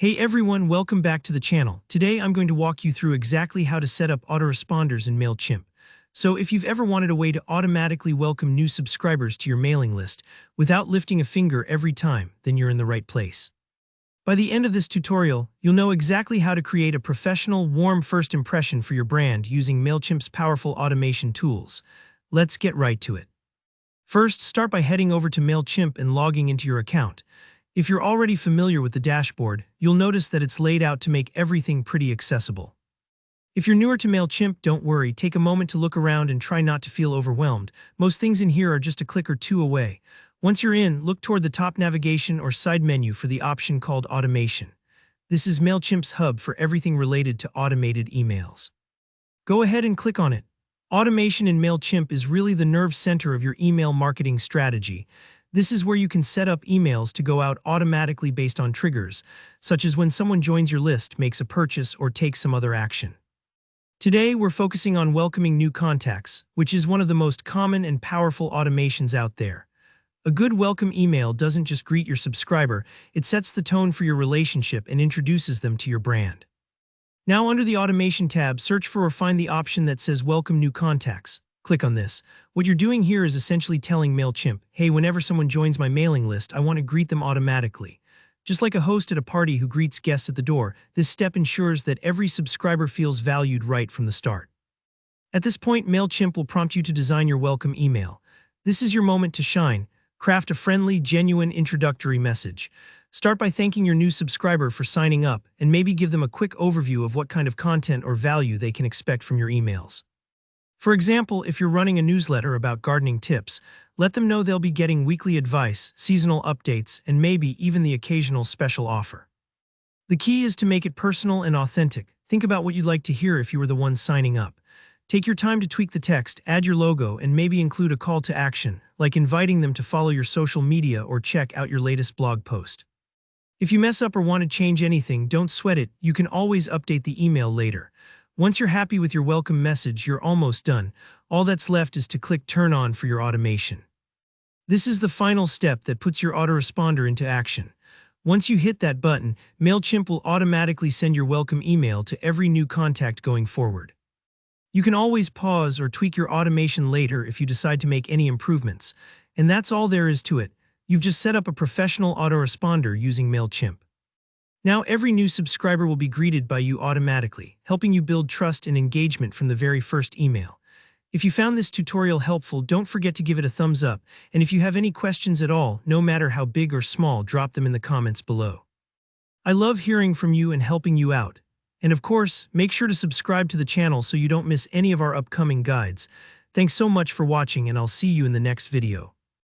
Hey everyone, welcome back to the channel. Today I'm going to walk you through exactly how to set up autoresponders in Mailchimp. So if you've ever wanted a way to automatically welcome new subscribers to your mailing list without lifting a finger every time, then you're in the right place. By the end of this tutorial, you'll know exactly how to create a professional, warm first impression for your brand using Mailchimp's powerful automation tools. Let's get right to it. First, start by heading over to Mailchimp and logging into your account. If you're already familiar with the dashboard, you'll notice that it's laid out to make everything pretty accessible. If you're newer to Mailchimp, don't worry, take a moment to look around and try not to feel overwhelmed. Most things in here are just a click or two away. Once you're in, look toward the top navigation or side menu for the option called Automation. This is Mailchimp's hub for everything related to automated emails. Go ahead and click on it. Automation in Mailchimp is really the nerve center of your email marketing strategy. This is where you can set up emails to go out automatically based on triggers, such as when someone joins your list, makes a purchase, or takes some other action. Today, we're focusing on welcoming new contacts, which is one of the most common and powerful automations out there. A good welcome email doesn't just greet your subscriber, it sets the tone for your relationship and introduces them to your brand. Now, under the Automation tab, search for or find the option that says Welcome New Contacts. Click on this. What you're doing here is essentially telling Mailchimp, hey, whenever someone joins my mailing list, I want to greet them automatically. Just like a host at a party who greets guests at the door, this step ensures that every subscriber feels valued right from the start. At this point, Mailchimp will prompt you to design your welcome email. This is your moment to shine. Craft a friendly, genuine introductory message. Start by thanking your new subscriber for signing up, and maybe give them a quick overview of what kind of content or value they can expect from your emails. For example, if you're running a newsletter about gardening tips, let them know they'll be getting weekly advice, seasonal updates, and maybe even the occasional special offer. The key is to make it personal and authentic. Think about what you'd like to hear if you were the one signing up. Take your time to tweak the text, add your logo, and maybe include a call to action, like inviting them to follow your social media or check out your latest blog post. If you mess up or want to change anything, don't sweat it. You can always update the email later. Once you're happy with your welcome message, you're almost done. All that's left is to click Turn On for your automation. This is the final step that puts your autoresponder into action. Once you hit that button, Mailchimp will automatically send your welcome email to every new contact going forward. You can always pause or tweak your automation later if you decide to make any improvements. And that's all there is to it. You've just set up a professional autoresponder using Mailchimp. Now every new subscriber will be greeted by you automatically, helping you build trust and engagement from the very first email. If you found this tutorial helpful, don't forget to give it a thumbs up, and if you have any questions at all, no matter how big or small, drop them in the comments below. I love hearing from you and helping you out. And of course, make sure to subscribe to the channel so you don't miss any of our upcoming guides. Thanks so much for watching, and I'll see you in the next video.